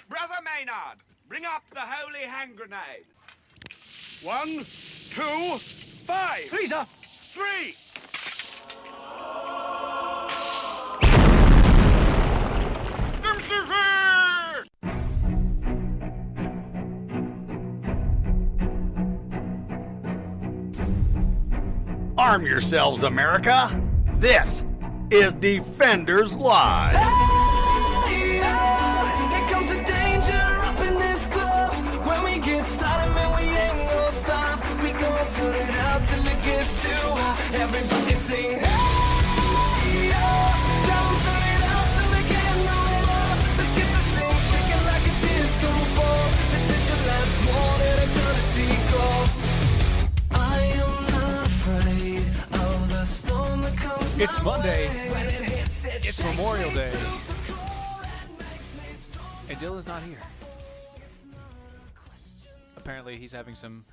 Brother Maynard, bring up the holy hand grenade. 1, 2, 5. Please, sir. 3. Arm yourselves, America. This is Defenders Live. Hey, oh, here comes the danger up in this club. When we get started, man, we ain't gonna stop. We gonna turn it out till it gets too hot. Everybody sing, hey, oh, tell 'em turn it out till they can't no more. Let's get this thing shaking like a disco ball. This is your last warning, a courtesy call. I am not afraid of the storm that comes It's my Monday. way. When it hits, it It's shakes Memorial me Day. to the core and makes me strong. And Dylan's not here. Apparently, he's having some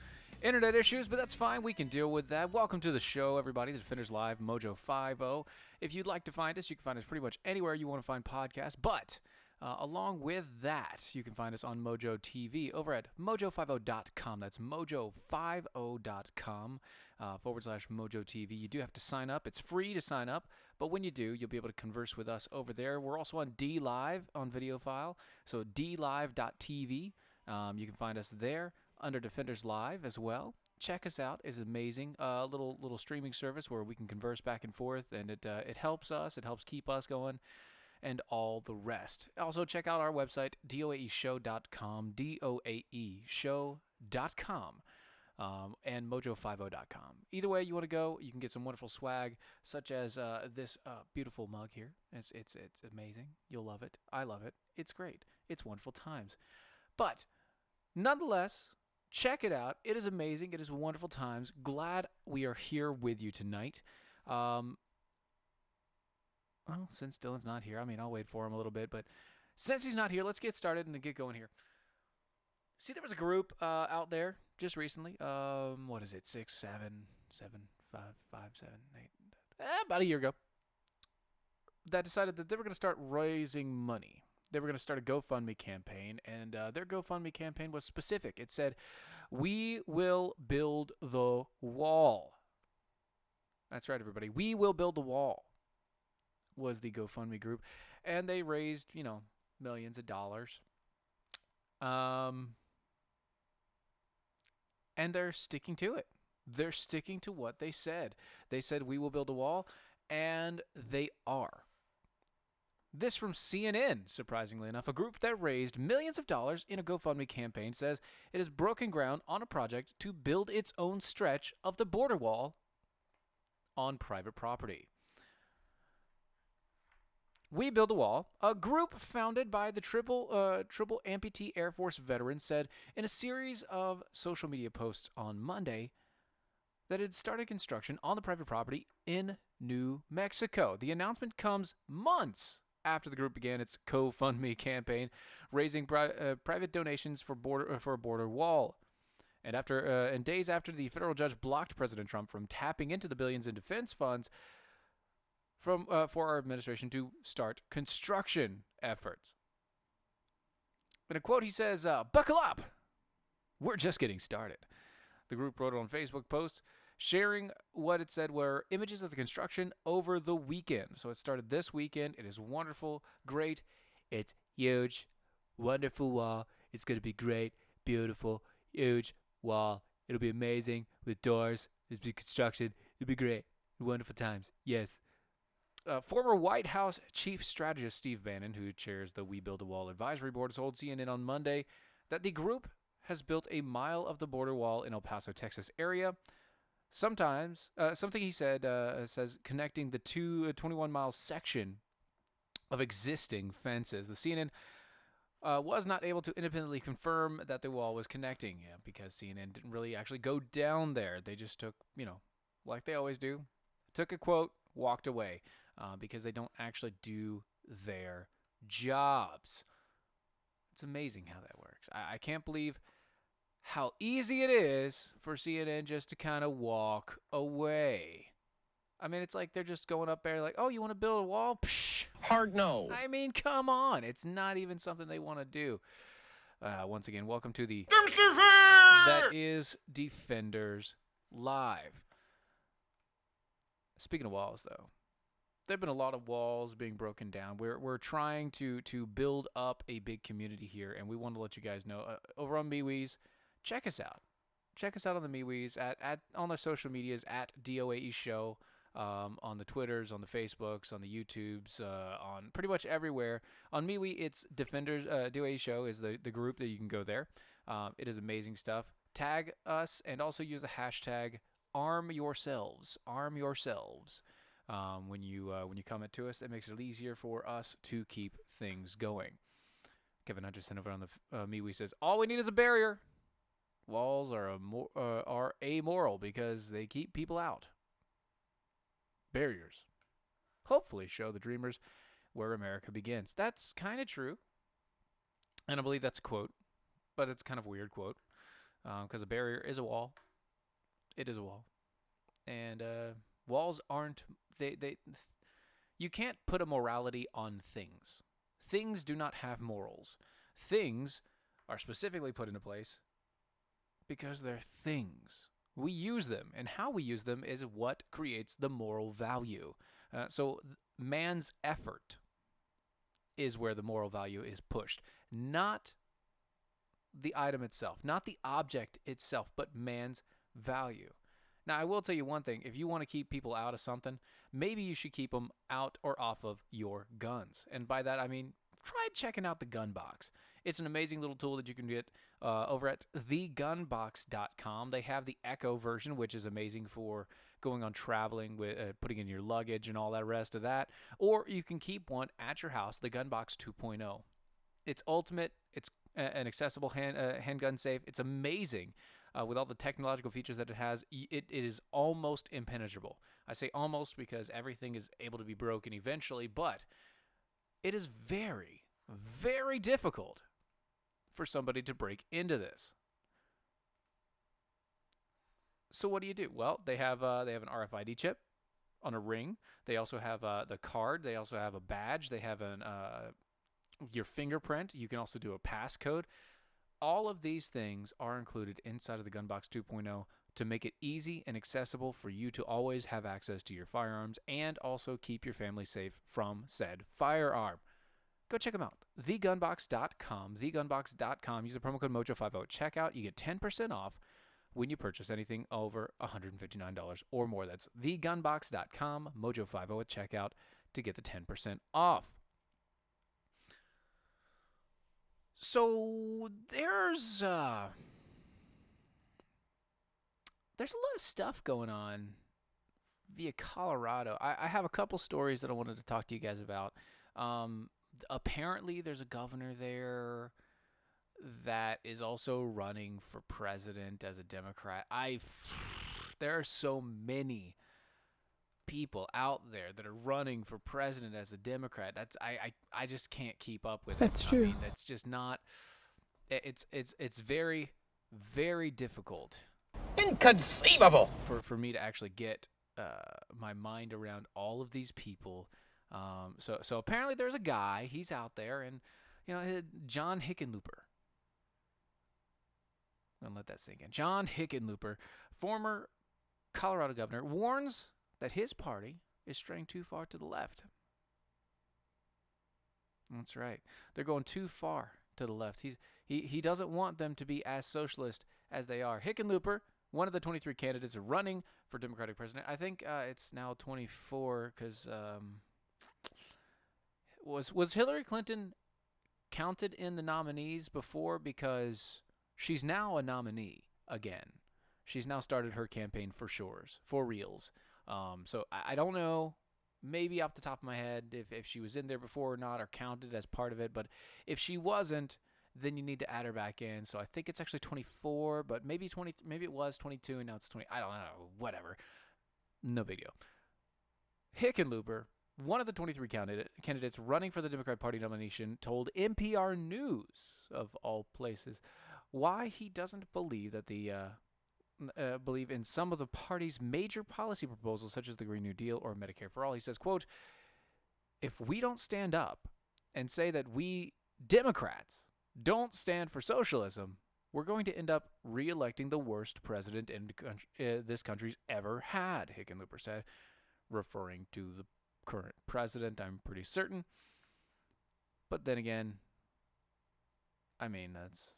internet issues, but that's fine. We can deal with that. Welcome to the show, everybody. The Defenders Live, Mojo 50. If you'd like to find us, you can find us pretty much anywhere you want to find podcasts. But along with that, you can find us on Mojo TV over at mojo50.com. That's mojo50.com /Mojo TV. You do have to sign up. It's free to sign up, but when you do, you'll be able to converse with us over there. We're also on D Live on video file, so dlive.tv. You can find us there under Defenders Live as well. Check us out; it's amazing. Little streaming service where we can converse back and forth, and it helps us. It helps keep us going, and all the rest. Also, check out our website doaeshow.com, doaeshow.com. And mojo50.com. Either way you want to go, you can get some wonderful swag, such as this beautiful mug here. It's amazing. You'll love it. I love it. It's great. It's wonderful times. But nonetheless, check it out. It is amazing. It is wonderful times. Glad we are here with you tonight. Well, since Dylan's not here, I'll wait for him a little bit, but since he's not here, let's get started and get going here. See, there was a group out there just recently. What is it? 6, 7, 5, 7, 8. About a year ago. That decided that they were going to start raising money. They were going to start a GoFundMe campaign, and their GoFundMe campaign was specific. It said, "We will build the wall." That's right, everybody. "We will build the wall" was the GoFundMe group, and they raised, millions of dollars. And they're sticking to it. They're sticking to what they said. They said, "We will build a wall," and they are. This from CNN, surprisingly enough. A group that raised millions of dollars in a GoFundMe campaign says it has broken ground on a project to build its own stretch of the border wall on private property. We Build a Wall, a group founded by the triple amputee Air Force veteran, said in a series of social media posts on Monday that it started construction on the private property in New Mexico. The announcement comes months after the group began its GoFundMe campaign, raising private donations for a border wall. And days after the federal judge blocked President Trump from tapping into the billions in defense funds for our administration to start construction efforts. In a quote, he says, "Buckle up! We're just getting started." The group wrote on Facebook posts, sharing what it said were images of the construction over the weekend. So it started this weekend. It is wonderful, great. It's huge, wonderful wall. It's going to be great, beautiful, huge wall. It'll be amazing with doors. It'll be construction. It'll be great. Wonderful times. Yes. Former White House Chief Strategist Steve Bannon, who chairs the We Build a Wall Advisory Board, told CNN on Monday that the group has built a mile of the border wall in El Paso, Texas area. Something he said says connecting the 21-mile section of existing fences. The CNN was not able to independently confirm that the wall was connecting, because CNN didn't really actually go down there. They just took, like they always do, took a quote, walked away. Because they don't actually do their jobs. It's amazing how that works. I can't believe how easy it is for CNN just to kind of walk away. It's like they're just going up there like, "Oh, you want to build a wall? Psh, Hard no. I mean, come on. It's not even something they want to do. Once again, welcome to the That is Defenders Live. Speaking of walls, though, there have been a lot of walls being broken down. We're trying to build up a big community here, and we want to let you guys know over on MeWe's, check us out. Check us out on the MeWe's on the social medias at DOAE Show, on the Twitters, on the Facebooks, on the YouTubes, on pretty much everywhere. On MeWe, it's Defenders DOAE Show is the group that you can go there. It is amazing stuff. Tag us and also use the hashtag Arm Yourselves. Arm yourselves. When you comment to us, that makes it easier for us to keep things going. Kevin Hutchinson over on the MeWe says, all we need is a barrier. Walls are amoral because they keep people out. Barriers hopefully show the dreamers where America begins. That's kind of true. And I believe that's a quote, but it's kind of a weird quote because a barrier is a wall. It is a wall. And walls aren't, you can't put a morality on things. Things do not have morals. Things are specifically put into place because they're things. We use them, and how we use them is what creates the moral value. So man's effort is where the moral value is pushed, not the item itself, not the object itself, but man's value. Now, I will tell you one thing. If you want to keep people out of something, maybe you should keep them out or off of your guns. And by that, I mean, try checking out the Gun Box. It's an amazing little tool that you can get over at thegunbox.com. They have the Echo version, which is amazing for going on traveling, with putting in your luggage and all that rest of that. Or you can keep one at your house, the Gunbox 2.0. It's ultimate. It's an accessible handgun safe. It's amazing. With all the technological features that it has, it is almost impenetrable. I say almost because everything is able to be broken eventually, but it is very, very difficult for somebody to break into this. So what do you do? Well, they have an RFID chip on a ring. They also have the card. They also have a badge. They have your fingerprint. You can also do a passcode. All of these things are included inside of the Gunbox 2.0 to make it easy and accessible for you to always have access to your firearms and also keep your family safe from said firearm. Go check them out. Thegunbox.com. Thegunbox.com. Use the promo code Mojo50 at checkout. You get 10% off when you purchase anything over $159 or more. That's thegunbox.com. Mojo50 at checkout to get the 10% off. So there's a lot of stuff going on via Colorado. I have a couple stories that I wanted to talk to you guys about. Apparently there's a governor there that is also running for president as a Democrat. There are so many people out there that are running for president as a Democrat. I just can't keep up with it. That's true. I mean, that's just not. It's very, very difficult. Inconceivable. For me to actually get my mind around all of these people. So apparently there's a guy. He's out there, and John Hickenlooper. I'm gonna let that sink in. John Hickenlooper, former Colorado governor, warns that his party is straying too far to the left. That's right. They're going too far to the left. He doesn't want them to be as socialist as they are. Hickenlooper, one of the 23 candidates running for Democratic president. I think it's now 24 because was Hillary Clinton counted in the nominees before, because she's now a nominee again. She's now started her campaign for reals. So I don't know, maybe off the top of my head, if she was in there before or not, or counted as part of it. But if she wasn't, then you need to add her back in. So I think it's actually 24, but maybe 20. Maybe it was 22, and now it's 20. I don't know. Whatever. No big deal. Hickenlooper, one of the 23 candidates running for the Democratic Party nomination, told NPR News, of all places, why he doesn't believe that believe in some of the party's major policy proposals, such as the Green New Deal or Medicare for All. He says, quote, if we don't stand up and say that we Democrats don't stand for socialism, we're going to end up re-electing the worst president this country's ever had, Hickenlooper said, referring to the current president, I'm pretty certain. But then again, I mean, that's,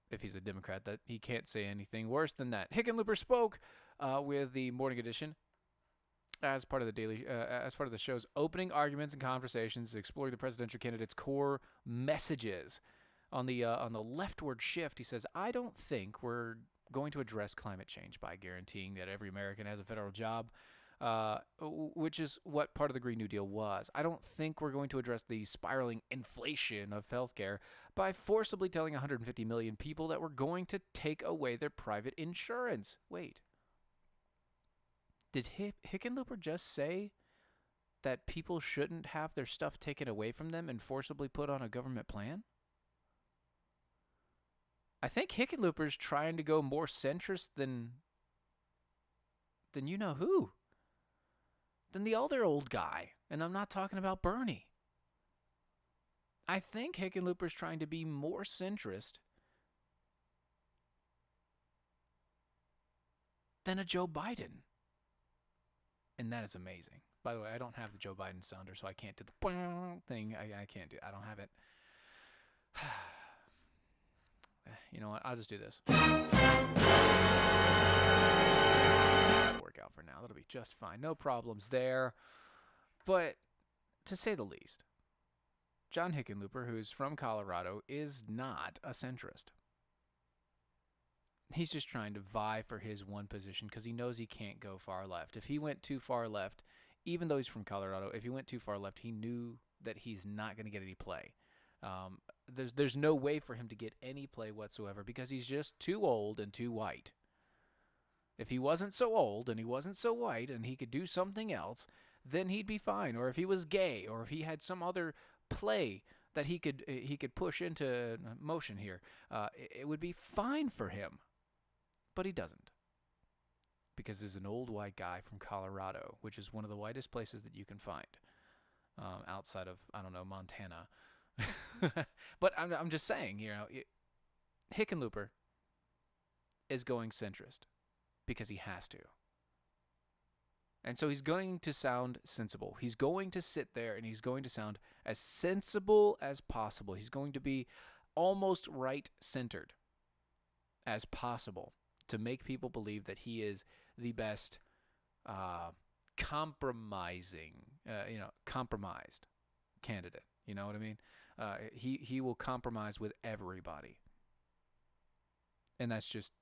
if he's a Democrat, that he can't say anything worse than that. Hickenlooper spoke with the Morning Edition as part of the show's opening arguments and conversations, exploring the presidential candidate's core messages. On the leftward shift, he says, I don't think we're going to address climate change by guaranteeing that every American has a federal job, which is what part of the Green New Deal was. I don't think we're going to address the spiraling inflation of healthcare by forcibly telling 150 million people that we're going to take away their private insurance. Wait. Did Hickenlooper just say that people shouldn't have their stuff taken away from them and forcibly put on a government plan? I think Hickenlooper's trying to go more centrist than you know who. Than the other old guy. And I'm not talking about Bernie. I think Hickenlooper's trying to be more centrist than a Joe Biden. And that is amazing. By the way, I don't have the Joe Biden sounder, so I can't do the thing. I can't do it. I don't have it. You know what? I'll just do this. Work out for now. That'll be just fine. No problems there. But to say the least, John Hickenlooper, who's from Colorado, is not a centrist. He's just trying to vie for his one position because he knows he can't go far left. If he went too far left, even though he's from Colorado, if he went too far left, he knew that he's not going to get any play. There's no way for him to get any play whatsoever because he's just too old and too white. If he wasn't so old and he wasn't so white and he could do something else, then he'd be fine. Or if he was gay, or if he had some other play that he could push into motion here, it would be fine for him. But he doesn't. Because he's an old white guy from Colorado, which is one of the whitest places that you can find outside of, I don't know, Montana. But I'm just saying, you know, Hickenlooper is going centrist because he has to. And so he's going to sound sensible. He's going to sit there and he's going to sound as sensible as possible. He's going to be almost right-centered as possible to make people believe that he is the best compromised candidate. You know what I mean? He will compromise with everybody. And that's just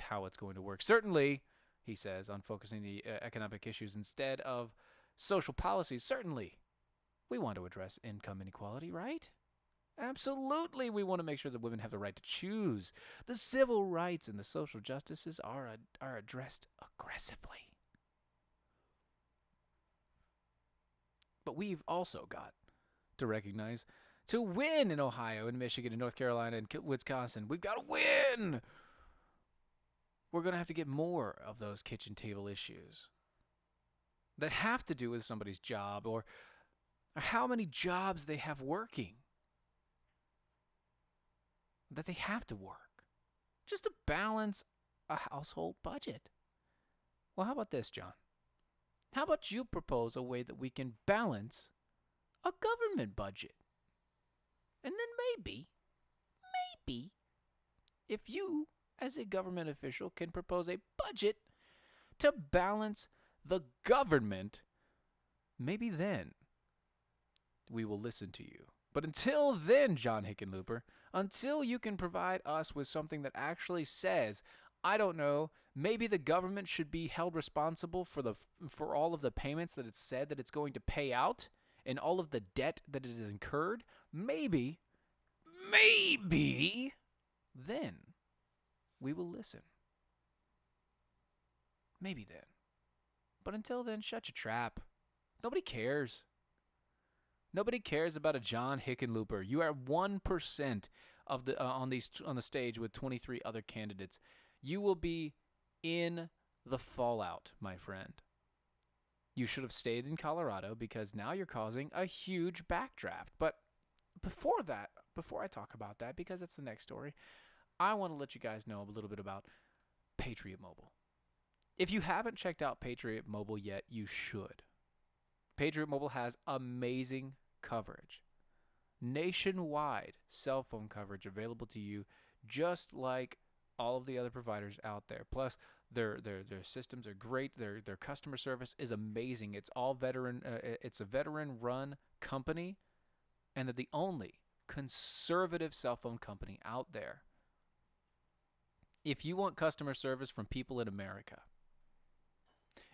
how it's going to work. Certainly, he says, on focusing the economic issues instead of social policies, certainly we want to address income inequality, right? Absolutely, we want to make sure that women have the right to choose. The civil rights and the social justices are addressed aggressively. But we've also got to recognize, to win in Ohio and Michigan and North Carolina and Wisconsin, we've got to win. We're going to have to get more of those kitchen table issues that have to do with somebody's job or how many jobs they have working. That they have to work just to balance a household budget. Well, how about this, John? How about you propose a way that we can balance a government budget? And then maybe, if you, as a government official, can propose a budget to balance the government, maybe then we will listen to you. But until then, John Hickenlooper, until you can provide us with something that actually says, I don't know, maybe the government should be held responsible for all of the payments that it's said that it's going to pay out and all of the debt that it has incurred, maybe, then we will listen. Maybe then. But until then, shut your trap. Nobody cares. Nobody cares about a John Hickenlooper. You are 1% of the on the stage with 23 other candidates. You will be in the fallout, my friend. You should have stayed in Colorado because now you're causing a huge backdraft. But before I talk about that, because it's the next story, I want to let you guys know a little bit about Patriot Mobile. If you haven't checked out Patriot Mobile yet, you should. Patriot Mobile has amazing coverage. Nationwide cell phone coverage available to you, just like all of the other providers out there. Plus, their systems are great. Their customer service is amazing. It's all veteran. It's a veteran-run company, and they're the only conservative cell phone company out there. If you want customer service from people in America,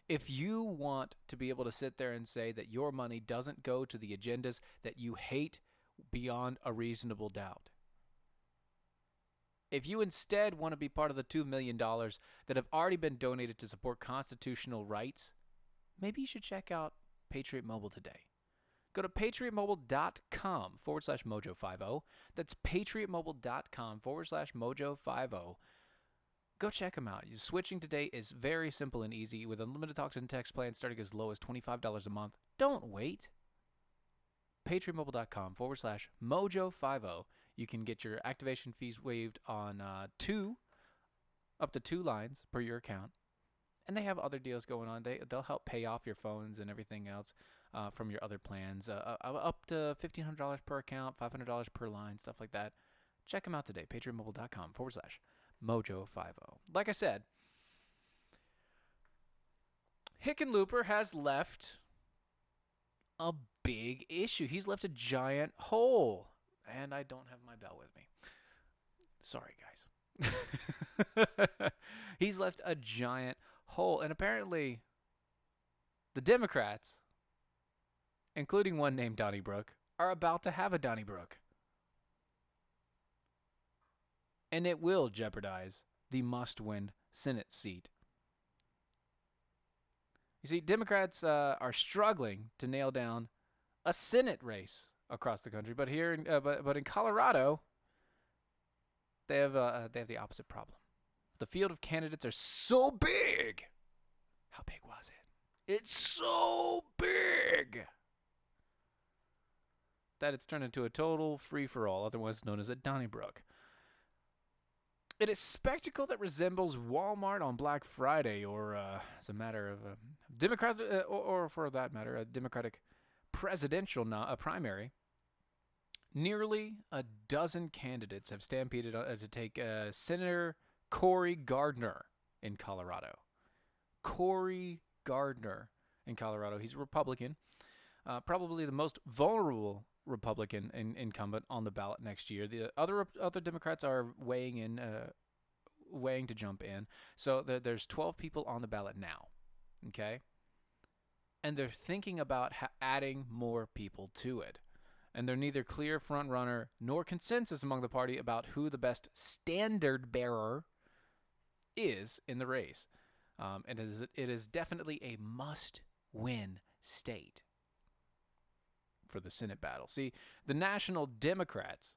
if you want to be able to sit there and say that your money doesn't go to the agendas that you hate beyond a reasonable doubt, if you instead want to be part of the $2 million that have already been donated to support constitutional rights, maybe you should check out Patriot Mobile today. Go to patriotmobile.com/mojo50. That's patriotmobile.com/mojo50. Go check them out. Switching today is very simple and easy with unlimited talk and text plans starting as low as $25 a month. Don't wait. patriotmobile.com/mojo50. You can get your activation fees waived on up to 2 lines per your account. And they have other deals going on. They'll help pay off your phones and everything else from your other plans. Up to $1,500 per account, $500 per line, stuff like that. Check them out today. patriotmobile.com/mojo50. Like I said, Hickenlooper has left a big issue. He's left a giant hole. And I don't have my bell with me. Sorry, guys. He's left a giant hole. And apparently, the Democrats, including one named Donnybrook, are about to have a Donnybrook. And it will jeopardize the must-win Senate seat. You see, Democrats are struggling to nail down a Senate race across the country, but here, but in Colorado, they have the opposite problem. The field of candidates are so big. How big was it? It's so big that it's turned into a total free-for-all, otherwise known as a Donnybrook. It is a spectacle that resembles Walmart on Black Friday, or as a matter of Democrats, or for that matter, a Democratic presidential primary. Nearly a dozen candidates have stampeded to take Senator Cory Gardner in Colorado. Cory Gardner in Colorado. He's a Republican, probably the most vulnerable Republican incumbent on the ballot next year. The other Democrats are weighing to jump in. So there's 12 people on the ballot now, okay? And they're thinking about adding more people to it. And they're neither clear front runner nor consensus among the party about who the best standard bearer is in the race. It is definitely a must-win state for the Senate battle. See, the National Democrats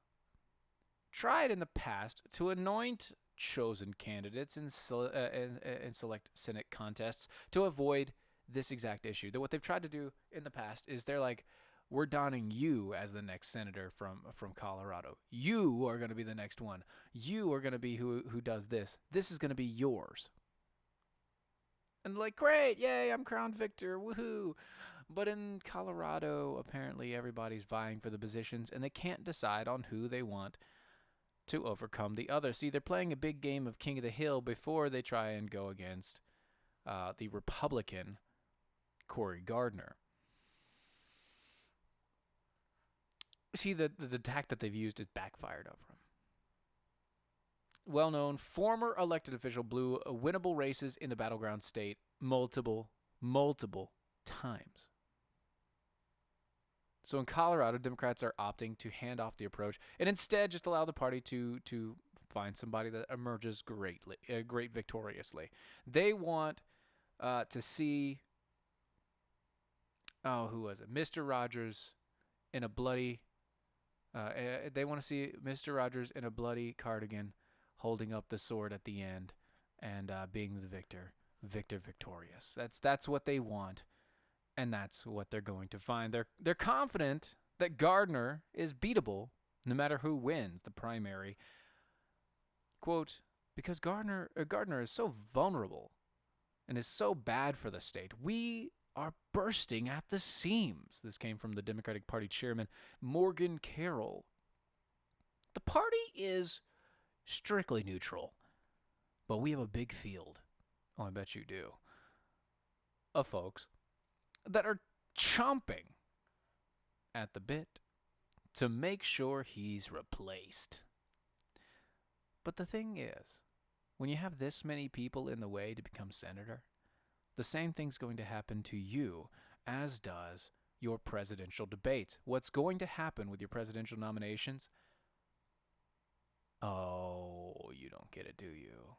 tried in the past to anoint chosen candidates in select Senate contests to avoid this exact issue. What they've tried to do in the past is they're like, we're donning you as the next senator from Colorado. You are going to be the next one. You are going to be who does this. This is going to be yours. And like, great, yay, I'm crowned victor, woohoo. But in Colorado, apparently everybody's vying for the positions, and they can't decide on who they want to overcome the other. See, they're playing a big game of King of the Hill before they try and go against the Republican Cory Gardner. See, the tact that they've used is backfired over him. Well-known former elected official blew winnable races in the battleground state multiple times. So in Colorado, Democrats are opting to hand off the approach and instead just allow the party to find somebody that emerges great victoriously. They want to see, who was it? Mr. Rogers in a bloody. They want to see Mr. Rogers in a bloody cardigan, holding up the sword at the end, and being the victorious. That's what they want, And that's what they're going to find. They're confident that Gardner is beatable no matter who wins the primary. Quote, because Gardner is so vulnerable and is so bad for the state, we are bursting at the seams. This came from the Democratic Party chairman, Morgan Carroll. The party is strictly neutral, but we have a big field. Oh, I bet you do. Of folks that are chomping at the bit to make sure he's replaced. But the thing is, when you have this many people in the way to become senator, the same thing's going to happen to you as does your presidential debates. What's going to happen with your presidential nominations? Oh, you don't get it, do you?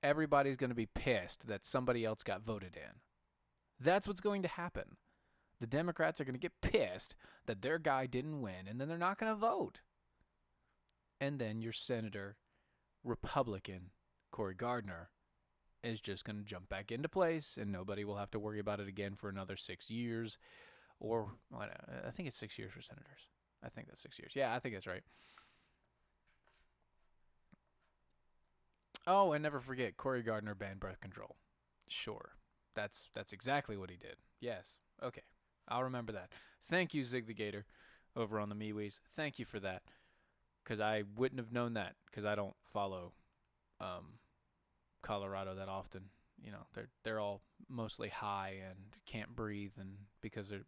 Everybody's going to be pissed that somebody else got voted in. That's what's going to happen. The Democrats are going to get pissed that their guy didn't win, and then they're not going to vote. And then your senator, Republican, Cory Gardner, is just going to jump back into place, and nobody will have to worry about it again for another 6 years. Or, I think it's 6 years for senators. I think that's 6 years. Yeah, I think that's right. Oh, and never forget, Cory Gardner banned birth control. Sure. That's exactly what he did. Yes. Okay. I'll remember that. Thank you, Zig the Gator, over on the MeWe's. Thank you for that. Because I wouldn't have known that, because I don't follow Colorado that often. You know, they're all mostly high and can't breathe, and because they're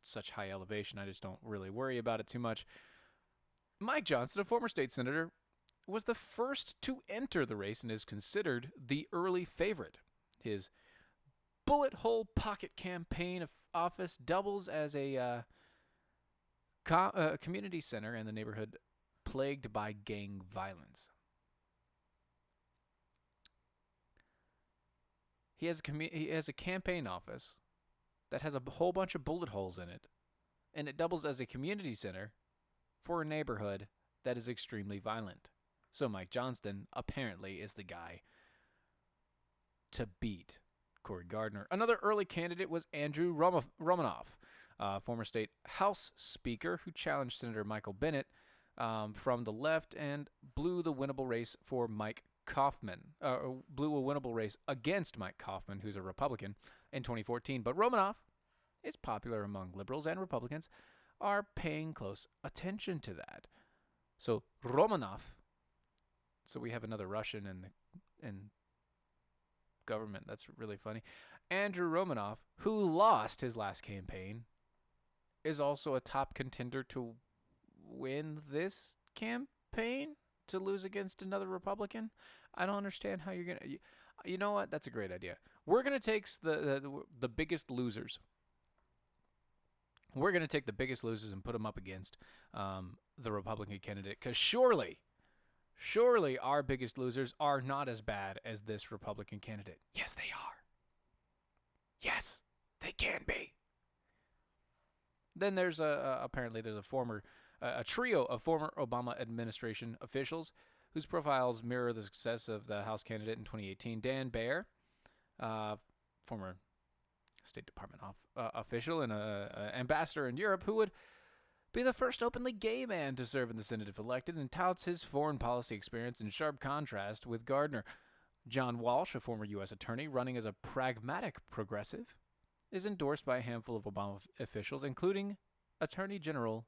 such high elevation, I just don't really worry about it too much. Mike Johnson, a former state senator, was the first to enter the race and is considered the early favorite. His bullet hole pocket campaign of office doubles as a community center in the neighborhood plagued by gang violence. He has a campaign office that has a whole bunch of bullet holes in it, and it doubles as a community center for a neighborhood that is extremely violent. So Mike Johnston apparently is the guy to beat Cory Gardner. Another early candidate was Andrew Romanoff, former state House Speaker, who challenged Senator Michael Bennet from the left and blew the winnable race for Mike Kaufman. Blew a winnable race against Mike Kaufman, who's a Republican, in 2014. But Romanoff is popular among liberals, and Republicans are paying close attention to that. So Romanoff. So we have another Russian in government. That's really funny. Andrew Romanoff, who lost his last campaign, is also a top contender to win this campaign, to lose against another Republican. I don't understand how you're going to... You know what? That's a great idea. We're going to take the biggest losers. We're going to take the biggest losers and put them up against the Republican candidate, because surely our biggest losers are not as bad as this Republican candidate. Yes, they are. Yes, they can be. Then there's apparently there's a trio of former Obama administration officials whose profiles mirror the success of the House candidate in 2018. Dan Baer, former State Department official and ambassador in Europe, who would be the first openly gay man to serve in the Senate if elected, and touts his foreign policy experience in sharp contrast with Gardner. John Walsh, a former U.S. attorney running as a pragmatic progressive, is endorsed by a handful of Obama officials, including Attorney General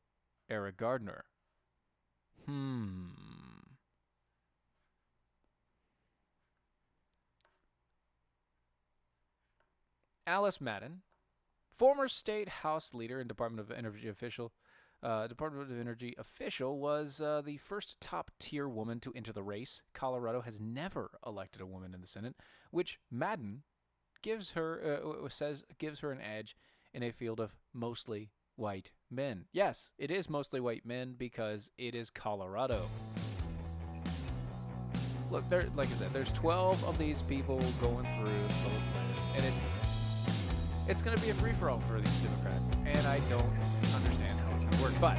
Eric Gardner. Alice Madden, former state House leader and Department of Energy official, was the first top-tier woman to enter the race. Colorado has never elected a woman in the Senate, which Madden gives her an edge in a field of mostly white men. Yes, it is mostly white men because it is Colorado. Look, like I said, there's 12 of these people going through the list, and it's going to be a free-for-all for these Democrats, and I don't understand how it's going to work. But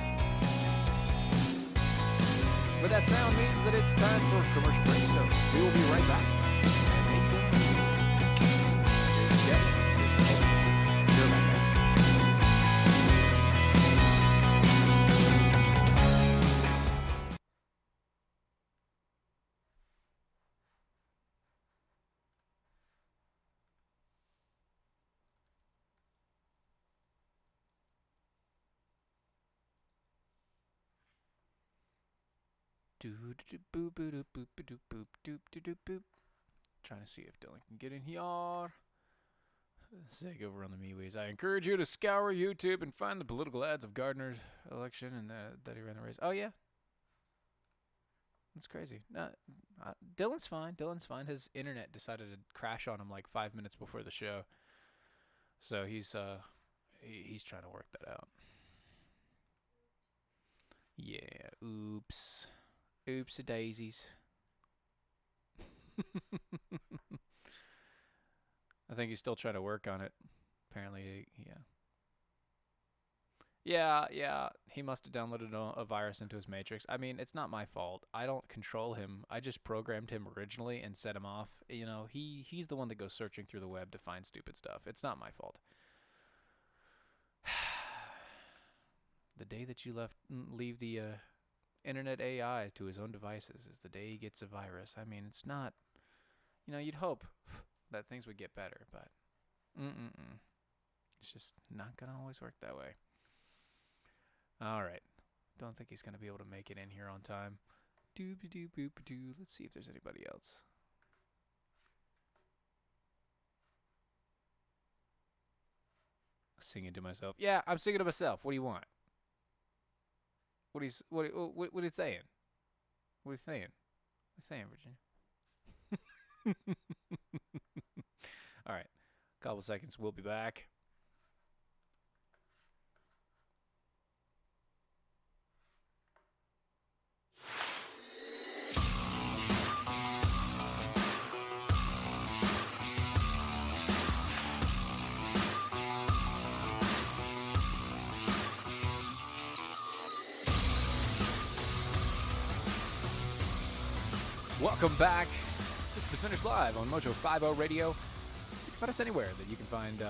that sound means that it's time for a commercial break, so we will be right back. And Trying to see if Dylan can get in here. Say over on the MeWe's. I encourage you to scour YouTube and find the political ads of Gardner's election and that he ran the race. Oh, yeah. That's crazy. Dylan's fine. Dylan's fine. His internet decided to crash on him like 5 minutes before the show. So he's trying to work that out. Yeah. Oops. Oops a daisies. I think he's still trying to work on it. Apparently, yeah. Yeah, he must have downloaded a virus into his Matrix. I mean, it's not my fault. I don't control him. I just programmed him originally and set him off. You know, he's the one that goes searching through the web to find stupid stuff. It's not my fault. The day that you leave the internet AI to his own devices is the day he gets a virus. I mean, it's not... You know, you'd hope that things would get better, but it's just not going to always work that way. All right. Don't think he's going to be able to make it in here on time. Doop-a-doop-boop-a-doo. Let's see if there's anybody else. Singing to myself. Yeah, I'm singing to myself. What do you want? What are you saying? What are you saying? What are you saying, Virginia? All right. Couple seconds. We'll be back. Welcome back. This is Defenders Live on Mojo 50 Radio. You can find us anywhere that you can find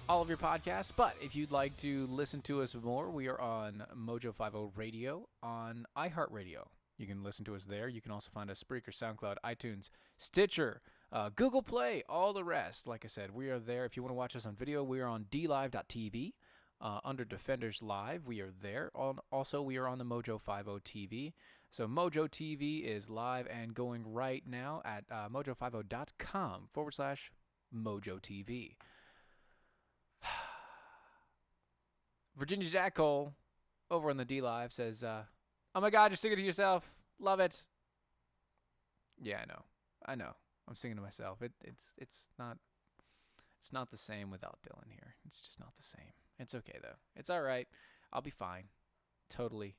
all of your podcasts. But if you'd like to listen to us more, we are on Mojo 50 Radio on iHeartRadio. You can listen to us there. You can also find us Spreaker, SoundCloud, iTunes, Stitcher, Google Play, all the rest. Like I said, we are there. If you want to watch us on video, we are on DLive.tv. Under Defenders Live, we are there. Also, we are on the Mojo 50 TV. So Mojo TV is live and going right now at mojo50.com/Mojo TV. Virginia Jack Cole over on the D Live says, "Oh my God, you're singing to yourself. Love it." Yeah, I know. I'm singing to myself. It's not the same without Dylan here. It's just not the same. It's okay though. It's all right. I'll be fine. Totally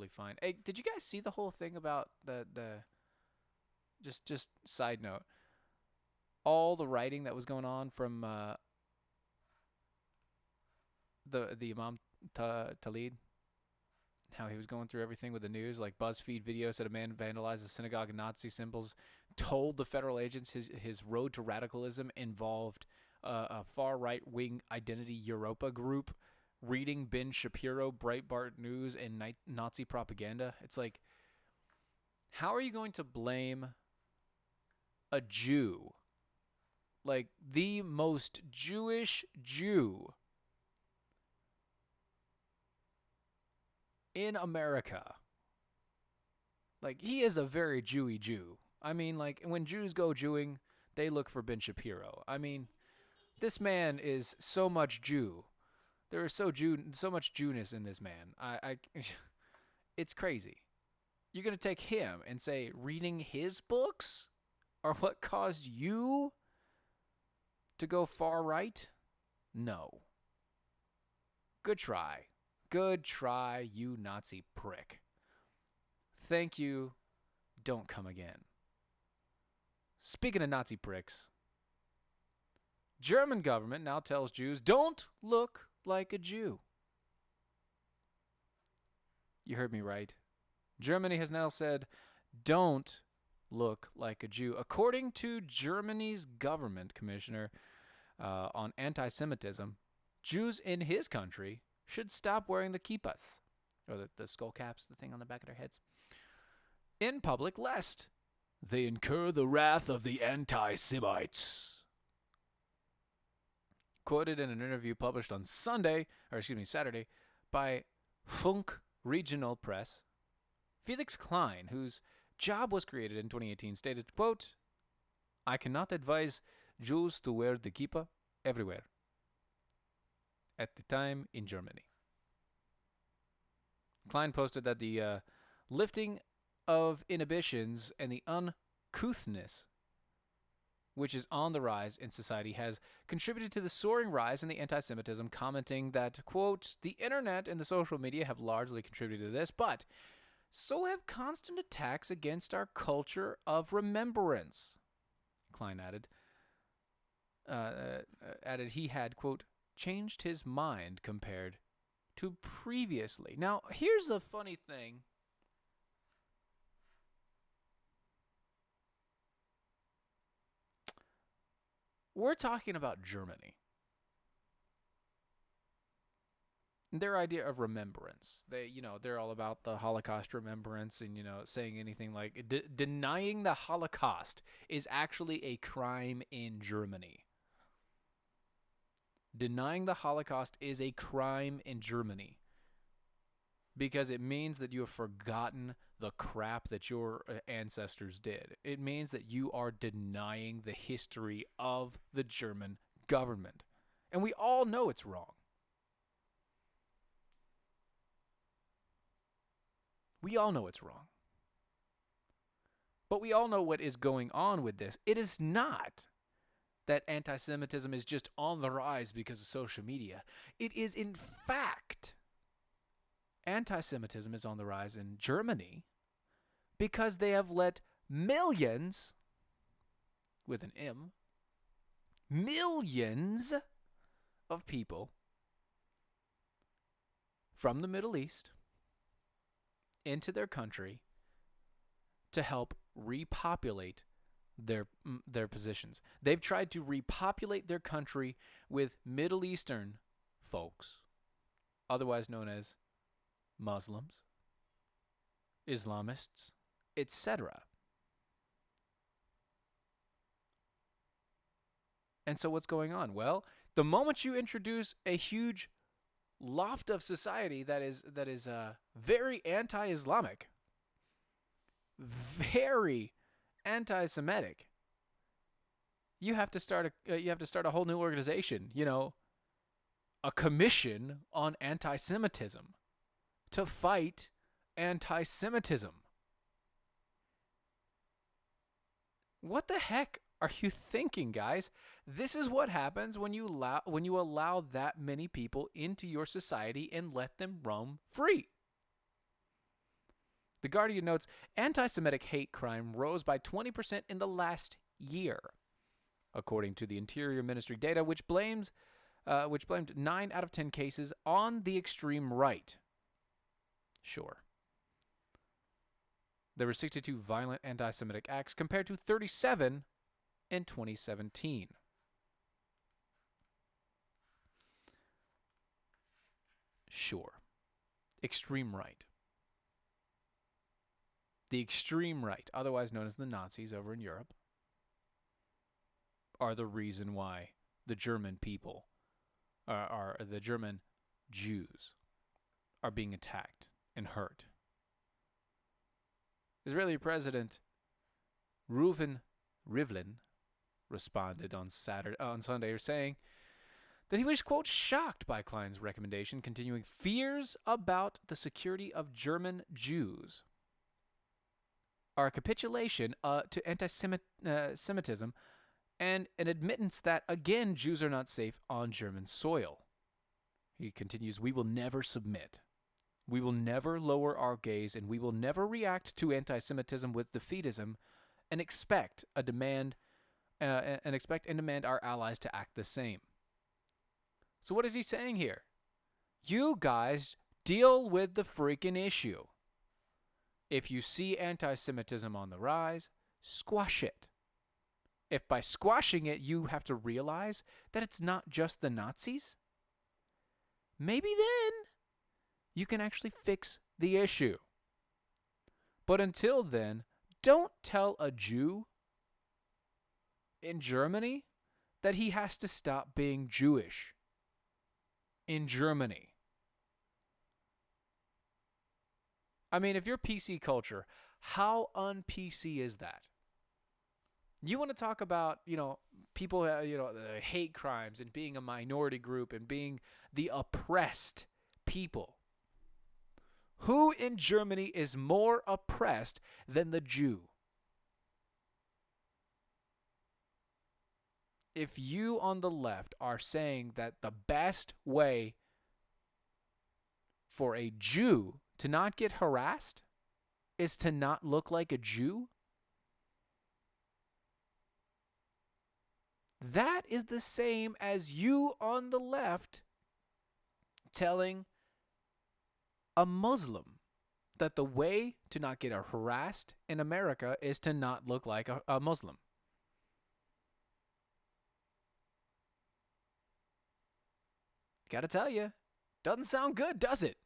fine. Hey, did you guys see the whole thing about the just side note, all the writing that was going on from the Imam Talib, how he was going through everything with the news, like BuzzFeed video said a man vandalized a synagogue and Nazi symbols, told the federal agents his road to radicalism involved a far right-wing identity Europa group, reading Ben Shapiro, Breitbart News, and Nazi propaganda. It's like, how are you going to blame a Jew, like the most Jewish Jew in America? Like, he is a very Jewy Jew. I mean, like, when Jews go Jewing, they look for Ben Shapiro. I mean, this man is so much Jew. There is so much Jewness in this man. It's crazy. You're going to take him and say reading his books are what caused you to go far right? No. Good try. Good try, you Nazi prick. Thank you. Don't come again. Speaking of Nazi pricks, German government now tells Jews, don't look like a Jew. You heard me right. Germany has now said, don't look like a Jew. According to Germany's government commissioner on anti-Semitism, Jews in his country should stop wearing the kippas, or the skull caps, the thing on the back of their heads, in public, lest they incur the wrath of the anti-Semites. Quoted in an interview published on Saturday, by Funk Regional Press, Felix Klein, whose job was created in 2018, stated, quote, "I cannot advise Jews to wear the kippah everywhere at the time in Germany." Klein posted that the lifting of inhibitions and the uncouthness which is on the rise in society has contributed to the soaring rise in the anti-Semitism, commenting that, quote, "The internet and the social media have largely contributed to this, but so have constant attacks against our culture of remembrance." Klein added he had, quote, "changed his mind compared to previously." Now, here's a funny thing. We're talking about Germany. Their idea of remembrance. They're all about the Holocaust remembrance and, saying anything like denying the Holocaust is actually a crime in Germany. Denying the Holocaust is a crime in Germany because it means that you have forgotten the crap that your ancestors did. It means that you are denying the history of the German government. And we all know it's wrong. We all know it's wrong. But we all know what is going on with this. It is not that anti-Semitism is just on the rise because of social media. It is, in fact, anti-Semitism is on the rise in Germany because they have let millions, with an M, millions of people from the Middle East into their country to help repopulate their positions. They've tried to repopulate their country with Middle Eastern folks, otherwise known as Muslims, Islamists, etc. And so what's going on? Well, the moment you introduce a huge loft of society that is very anti-Islamic, very anti-Semitic, you have to start a whole new organization, a commission on anti-Semitism to fight anti-Semitism. What the heck are you thinking, guys? This is what happens when you allow that many people into your society and let them roam free. The Guardian notes, anti-Semitic hate crime rose by 20% in the last year, according to the Interior Ministry data, which blamed 9 out of 10 cases on the extreme right. Sure. There were 62 violent anti-Semitic acts compared to 37 in 2017. Sure. Extreme right. The extreme right, otherwise known as the Nazis over in Europe, are the reason why the German people, the German Jews, are being attacked and hurt. Israeli President Reuven Rivlin responded on Sunday, saying that he was, quote, shocked by Klein's recommendation, continuing fears about the security of German Jews are a capitulation to anti-Semitism and an admittance that, again, Jews are not safe on German soil. He continues, we will never submit. We will never lower our gaze, and we will never react to anti-Semitism with defeatism and expect and demand our allies to act the same. So what is he saying here? You guys deal with the freaking issue. If you see anti-Semitism on the rise, squash it. If by squashing it you have to realize that it's not just the Nazis, maybe then you can actually fix the issue. But until then, don't tell a Jew in Germany that he has to stop being Jewish in Germany. I mean, if you're PC culture, how un-PC is that? You want to talk about, people, hate crimes and being a minority group and being the oppressed people. Who in Germany is more oppressed than the Jew? If you on the left are saying that the best way for a Jew to not get harassed is to not look like a Jew, that is the same as you on the left telling a Muslim that the way to not get harassed in America is to not look like a Muslim. Gotta tell you, doesn't sound good, does it?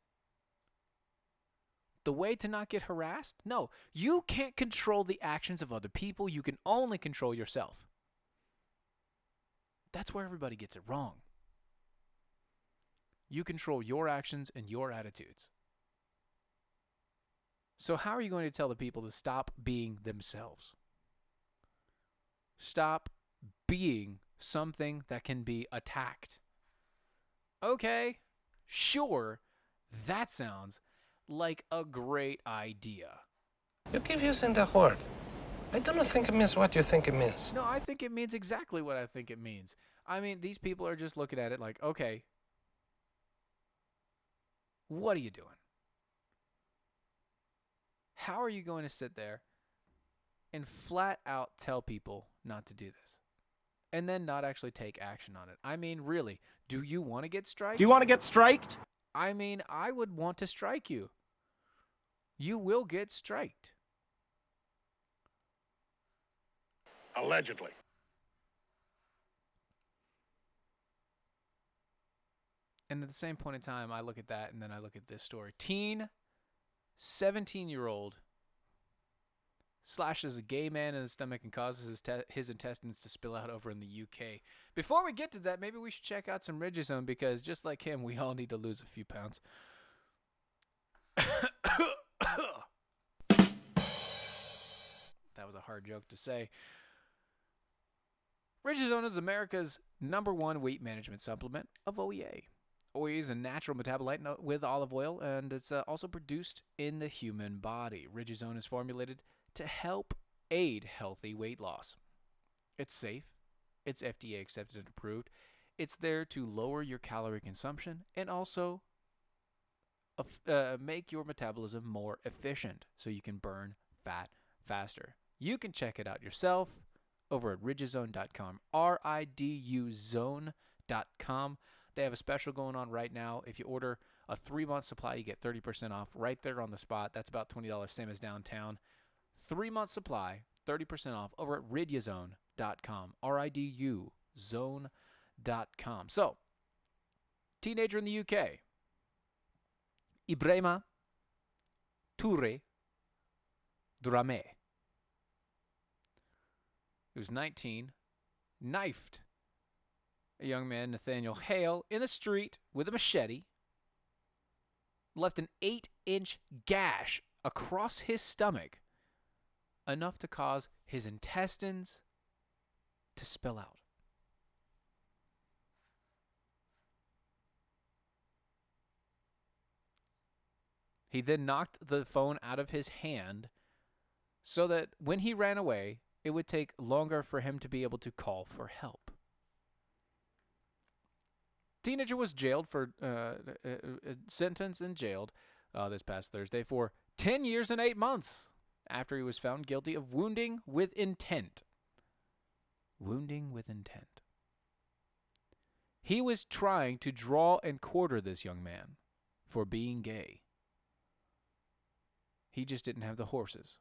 The way to not get harassed? No, you can't control the actions of other people. You can only control yourself. That's where everybody gets it wrong. You control your actions and your attitudes. So how are you going to tell the people to stop being themselves? Stop being something that can be attacked. Okay, sure, that sounds like a great idea. You keep using the word. I don't think it means what you think it means. No, I think it means exactly what I think it means. I mean, these people are just looking at it like, okay, what are you doing? How are you going to sit there and flat out tell people not to do this? And then not actually take action on it. I mean, really, do you want to get striked? Do you want to get striked? I mean, I would want to strike you. You will get striked. Allegedly. And at the same point in time, I look at that and then I look at this story. Teen, 17-year-old, slashes a gay man in the stomach and causes his intestines to spill out over in the UK. Before we get to that, maybe we should check out some Ridgezone because just like him, we all need to lose a few pounds. That was a hard joke to say. Ridgezone is America's #1 weight management supplement of OEA. OEA is a natural metabolite with olive oil, and it's also produced in the human body. Ridgezone is formulated to help aid healthy weight loss. It's safe. It's FDA accepted and approved. It's there to lower your calorie consumption and also make your metabolism more efficient so you can burn fat faster. You can check it out yourself over at ridgezone.com, riduzone.com. They have a special going on right now. If you order a 3-month supply, you get 30% off right there on the spot. That's about $20, same as downtown. 3-month supply, 30% off over at riduzone.com, riduzone.com. So, teenager in the UK, Ibrahima Toure Dramé. He was 19, knifed a young man, Nathaniel Hale, in the street with a machete, left an 8-inch gash across his stomach, enough to cause his intestines to spill out. He then knocked the phone out of his hand so that when he ran away, it would take longer for him to be able to call for help. Teenager was jailed for sentenced and jailed this past Thursday for 10 years and 8 months after he was found guilty of wounding with intent. Wounding with intent. He was trying to draw and quarter this young man for being gay. He just didn't have the horses.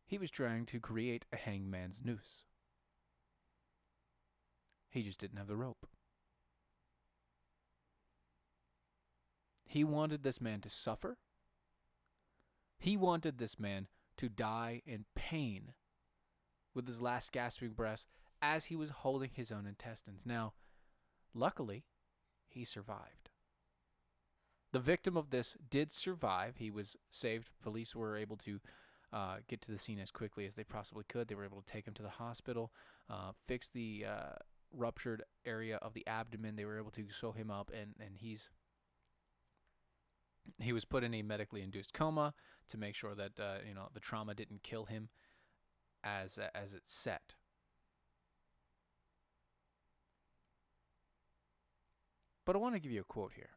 He was trying to create a hangman's noose. He just didn't have the rope. He wanted this man to suffer. He wanted this man to die in pain with his last gasping breaths as he was holding his own intestines. Now, Luckily, he survived. The victim of this did survive. He was saved. Police were able to get to the scene as quickly as they possibly could. They were able to take him to the hospital, fix the ruptured area of the abdomen. They were able to sew him up, and he was put in a medically induced coma to make sure that the trauma didn't kill him as it's set. But I want to give you a quote here.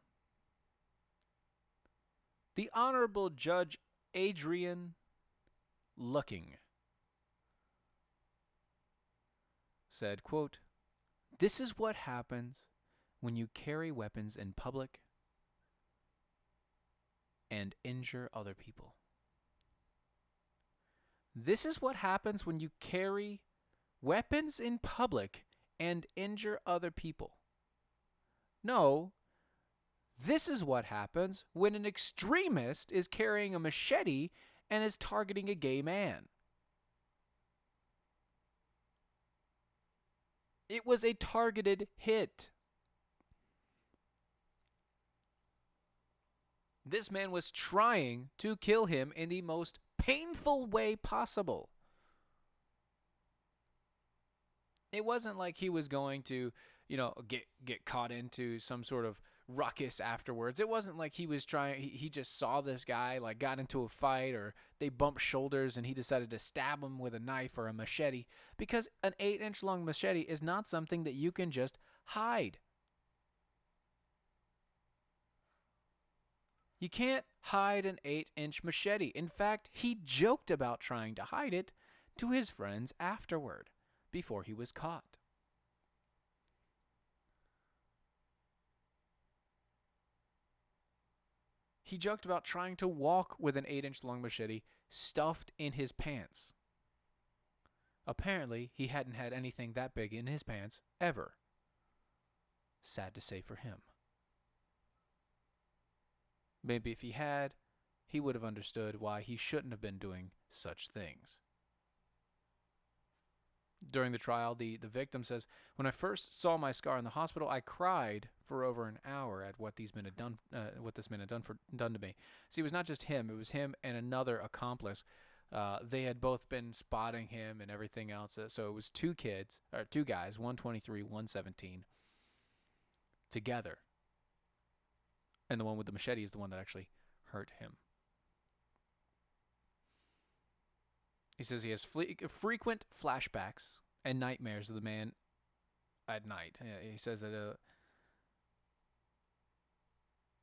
The Honorable Judge Adrian Lucking said, quote, "This is what happens when you carry weapons in public and injure other people. This is what happens when you carry weapons in public and injure other people. No, this is what happens when an extremist is carrying a machete and is targeting a gay man." It was a targeted hit. This man was trying to kill him in the most painful way possible. It wasn't like he was going to, get caught into some sort of ruckus afterwards. It wasn't like he was he just saw this guy, got into a fight, or they bumped shoulders and he decided to stab him with a knife or a machete, because an 8-inch long machete is not something that you can just hide. You can't hide an 8-inch machete. In fact, he joked about trying to hide it to his friends afterward, before he was caught. He joked about trying to walk with an 8-inch long machete stuffed in his pants. Apparently, he hadn't had anything that big in his pants ever. Sad to say for him. Maybe if he had, he would have understood why he shouldn't have been doing such things. During the trial, the victim says, "When I first saw my scar in the hospital, I cried for over an hour at what these men had done, what this man had done to me." See, it was not just him; it was him and another accomplice. They had both been spotting him and everything else. So it was two guys, 123, 117, together. And the one with the machete is the one that actually hurt him. He says he has frequent flashbacks and nightmares of the man at night. He says that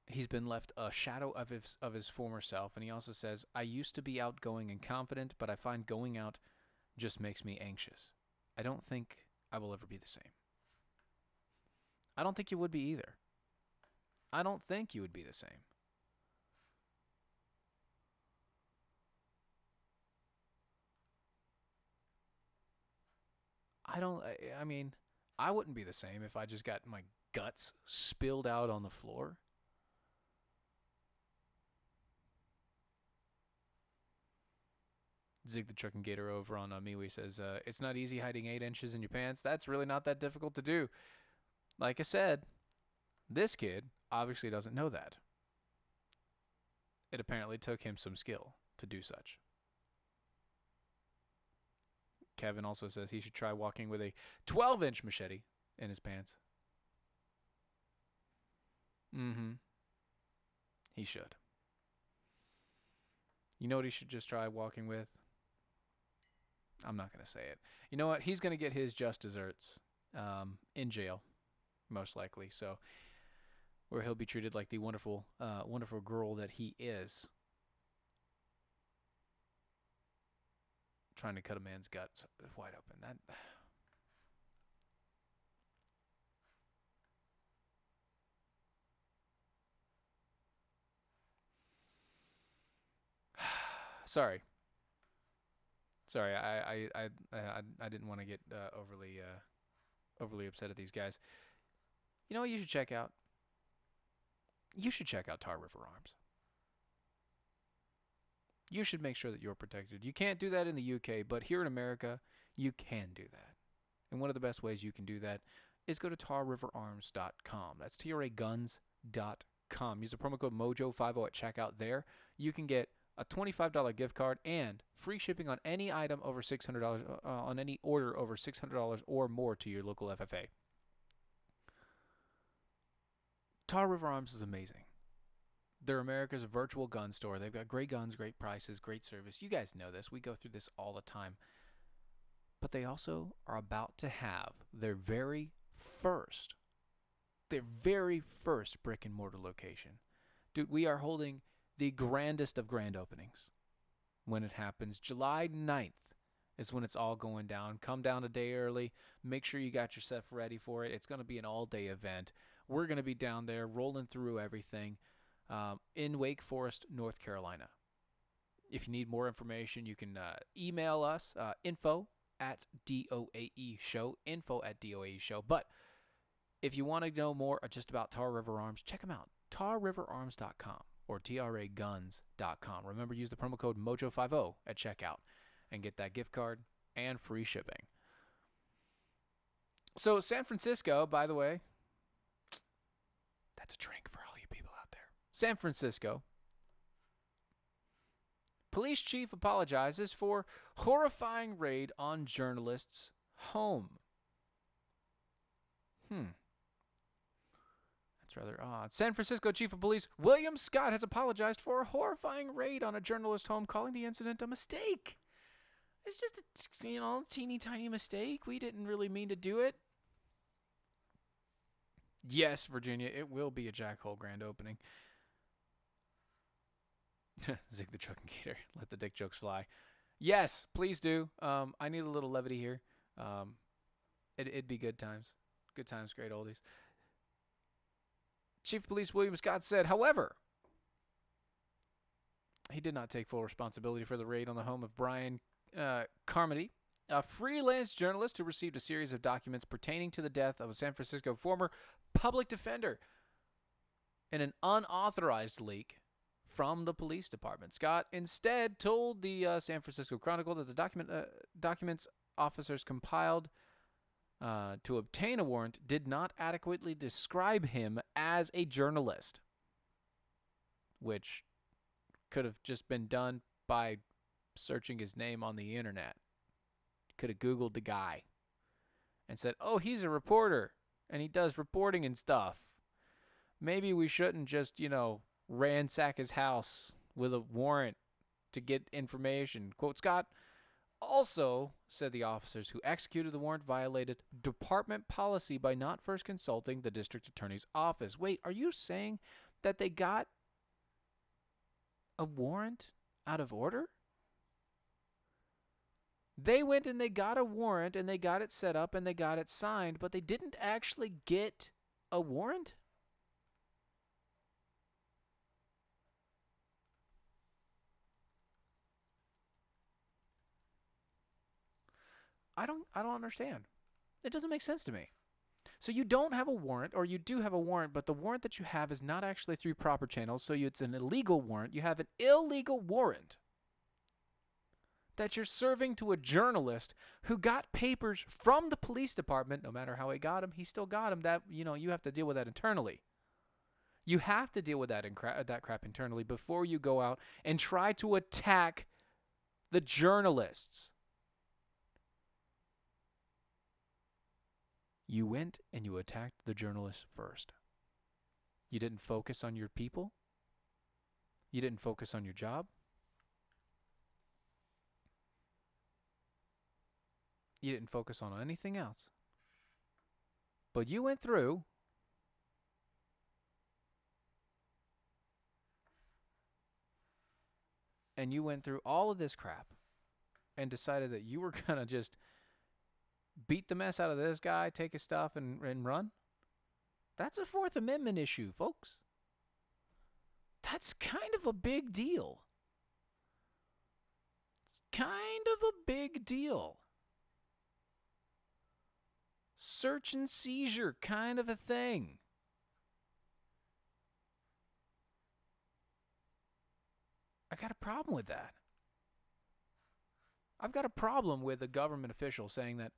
he's been left a shadow of his former self. And he also says, "I used to be outgoing and confident, but I find going out just makes me anxious. I don't think I will ever be the same." I don't think you would be either. I don't think you would be the same. I wouldn't be the same if I just got my guts spilled out on the floor. Zig the Trucking Gator over on MeWe says, "It's not easy hiding 8 inches in your pants. That's really not that difficult to do." Like I said, this kid obviously doesn't know that. It apparently took him some skill to do such. Kevin also says he should try walking with a 12-inch machete in his pants. He should. You know what he should just try walking with? I'm not going to say it. You know what? He's going to get his just desserts in jail, most likely. So, where he'll be treated like the wonderful, wonderful girl that he is. Trying to cut a man's guts wide open. That. Sorry, I didn't want to get overly upset at these guys. You know what you should check out? You should check out Tar River Arms. You should make sure that you're protected. You can't do that in the UK, but here in America, you can do that. And one of the best ways you can do that is go to tarriverarms.com. That's TRAguns.com. Use the promo code MOJO50 at checkout there. You can get a $25 gift card and free shipping on any item over $600, on any order over $600 or more to your local FFA. Tar River Arms is amazing. They're America's virtual gun store. They've got great guns, great prices, great service. You guys know this. We go through this all the time. But they also are about to have their very first brick and mortar location. Dude, we are holding the grandest of grand openings when it happens. July 9th is when it's all going down. Come down a day early. Make sure you got yourself ready for it. It's going to be an all-day event. We're going to be down there rolling through everything in Wake Forest, North Carolina. If you need more information, you can email us, info@DOAE Show. But if you want to know more just about Tar River Arms, check them out, tarriverarms.com or traguns.com. Remember, use the promo code MOJO50 at checkout and get that gift card and free shipping. So San Francisco, by the way, that's a drink for all you people out there. San Francisco. Police chief apologizes for horrifying raid on journalist's home. That's rather odd. San Francisco Chief of Police William Scott has apologized for a horrifying raid on a journalist's home, calling the incident a mistake. It's just a, teeny tiny mistake. We didn't really mean to do it. Yes, Virginia, it will be a Jackhole grand opening. Zig the Truck and Gator. Let the dick jokes fly. Yes, please do. I need a little levity here. It'd be good times. Good times, great oldies. Chief of Police William Scott said, however, he did not take full responsibility for the raid on the home of Brian Carmody, a freelance journalist who received a series of documents pertaining to the death of a San Francisco former public defender in an unauthorized leak from the police department. Scott instead told the San Francisco Chronicle that the documents officers compiled to obtain a warrant did not adequately describe him as a journalist, which could have just been done by searching his name on the internet. Could have Googled the guy and said, oh, he's a reporter and he does reporting and stuff. Maybe we shouldn't just, ransack his house with a warrant to get information. Quote, Scott also said the officers who executed the warrant violated department policy by not first consulting the district attorney's office. Wait, are you saying that they got a warrant out of order? They went and they got a warrant and they got it set up and they got it signed, but they didn't actually get a warrant? I don't understand. It doesn't make sense to me. So you don't have a warrant, or you do have a warrant, but the warrant that you have is not actually through proper channels, so it's an illegal warrant. You have an illegal warrant that you're serving to a journalist who got papers from the police department. No matter how he got them, he still got them. That, you have to deal with that internally. You have to deal with that crap internally before you go out and try to attack the journalists. You went and you attacked the journalists first. You didn't focus on your people. You didn't focus on your job. You didn't focus on anything else. But you went through and you went through all of this crap and decided that you were going to just beat the mess out of this guy, take his stuff, and run. That's a Fourth Amendment issue, folks. That's kind of a big deal. It's kind of a big deal. Search and seizure kind of a thing. I got a problem with that. I've got a problem with a government official saying that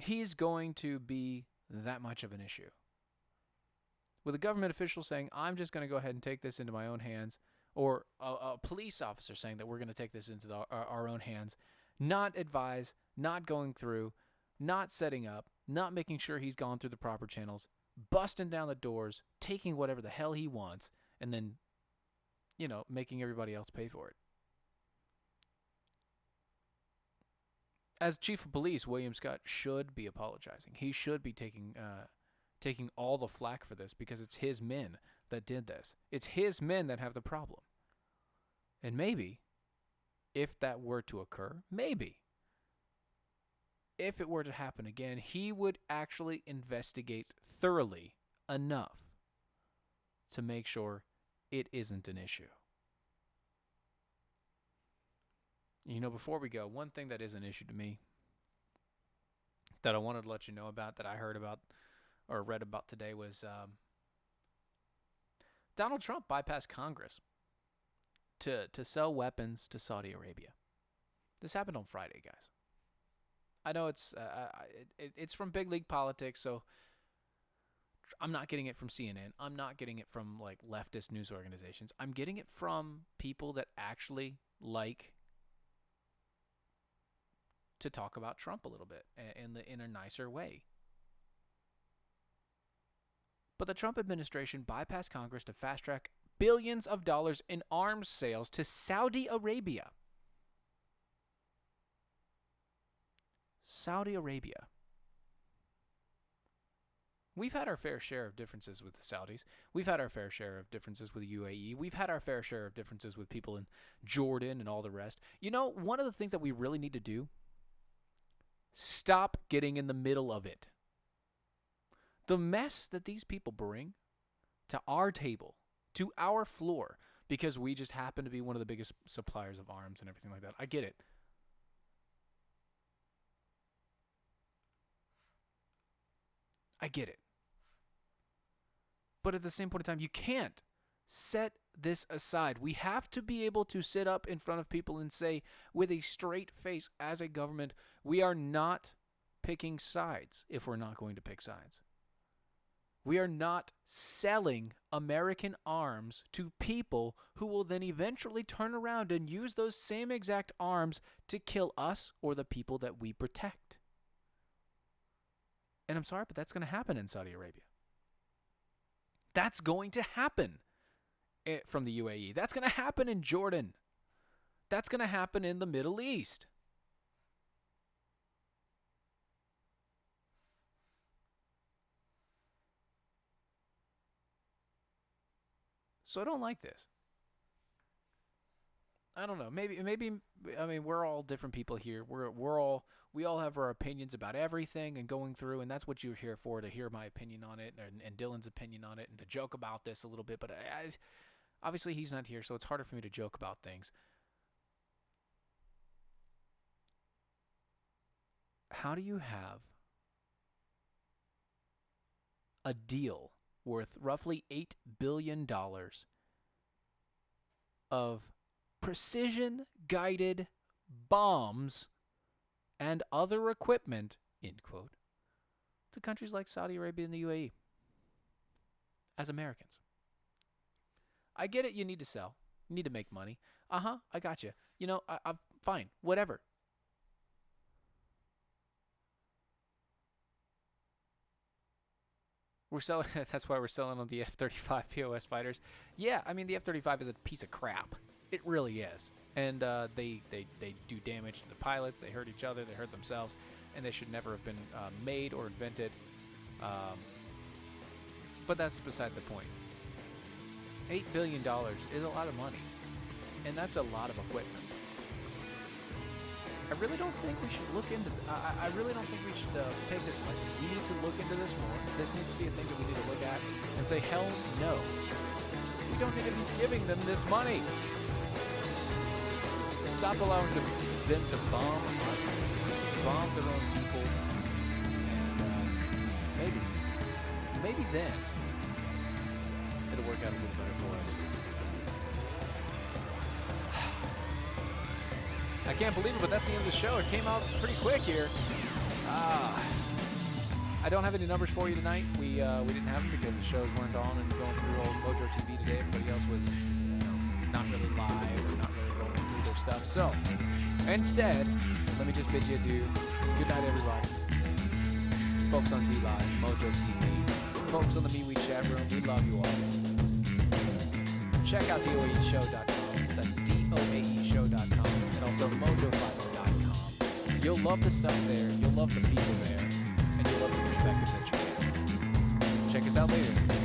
he's going to be that much of an issue. With a government official saying, I'm just going to go ahead and take this into my own hands, or a police officer saying that we're going to take this into our own hands, not advise, not going through, not setting up, not making sure he's gone through the proper channels, busting down the doors, taking whatever the hell he wants, and then, making everybody else pay for it. As chief of police, William Scott should be apologizing. He should be taking all the flack for this, because it's his men that did this. It's his men that have the problem. And maybe, if that were to occur, if it were to happen again, he would actually investigate thoroughly enough to make sure it isn't an issue. Before we go, one thing that is an issue to me that I wanted to let you know about, that I heard about or read about today, was Donald Trump bypassed Congress to sell weapons to Saudi Arabia. This happened on Friday, guys. I know it's from big league politics, so I'm not getting it from CNN. I'm not getting it from leftist news organizations. I'm getting it from people that actually like to talk about Trump a little bit in a nicer way. But the Trump administration bypassed Congress to fast-track billions of dollars in arms sales to Saudi Arabia. Saudi Arabia. We've had our fair share of differences with the Saudis. We've had our fair share of differences with the UAE. We've had our fair share of differences with people in Jordan and all the rest. One of the things that we really need to do, stop getting in the middle of it. The mess that these people bring to our table, to our floor, because we just happen to be one of the biggest suppliers of arms and everything like that. I get it. But at the same point in time, you can't set this aside. We have to be able to sit up in front of people and say, with a straight face as a government, we are not picking sides if we're not going to pick sides. We are not selling American arms to people who will then eventually turn around and use those same exact arms to kill us or the people that we protect. And I'm sorry, but that's going to happen in Saudi Arabia. That's going to happen from the UAE. That's going to happen in Jordan. That's going to happen in the Middle East. So I don't like this. I don't know. Maybe. I mean, we're all different people here. We all have our opinions about everything and going through, and that's what you're here for, to hear my opinion on it and Dylan's opinion on it, and to joke about this a little bit. But obviously he's not here, so it's harder for me to joke about things. How do you have a deal worth roughly $8 billion of precision-guided bombs and other equipment, end quote, to countries like Saudi Arabia and the UAE as Americans? I get it, you need to sell. You need to make money. I got you. I'm fine, whatever. We're selling. That's why we're selling on the F-35 POS fighters. Yeah, I mean, the F-35 is a piece of crap. It really is. And they do damage to the pilots. They hurt each other. They hurt themselves. And they should never have been made or invented. But that's beside the point. $8 billion is a lot of money. And that's a lot of equipment. I really don't think we should look into. I really don't think we should take this lightly. We need to look into this more. This needs to be a thing that we need to look at and say, hell no. We don't need to be giving them this money. Stop allowing them to bomb us, bomb their own people, and maybe then it'll work out a little better for us. I can't believe it, but that's the end of the show. It came out pretty quick here. I don't have any numbers for you tonight. We didn't have them because the shows weren't on and going through old Mojo TV today. Everybody else was, not really live or not really rolling through their stuff. So, instead, let me just bid you adieu. Good night, everybody. Folks on D-Live, Mojo TV, folks on the MeWe chat room, we love you all. Check out DOAEshow.com. That's DOAEshow.com. And also Mojo50.com. You'll love the stuff there. You'll love the people there. And you'll love the perspective that you get. Check us out later.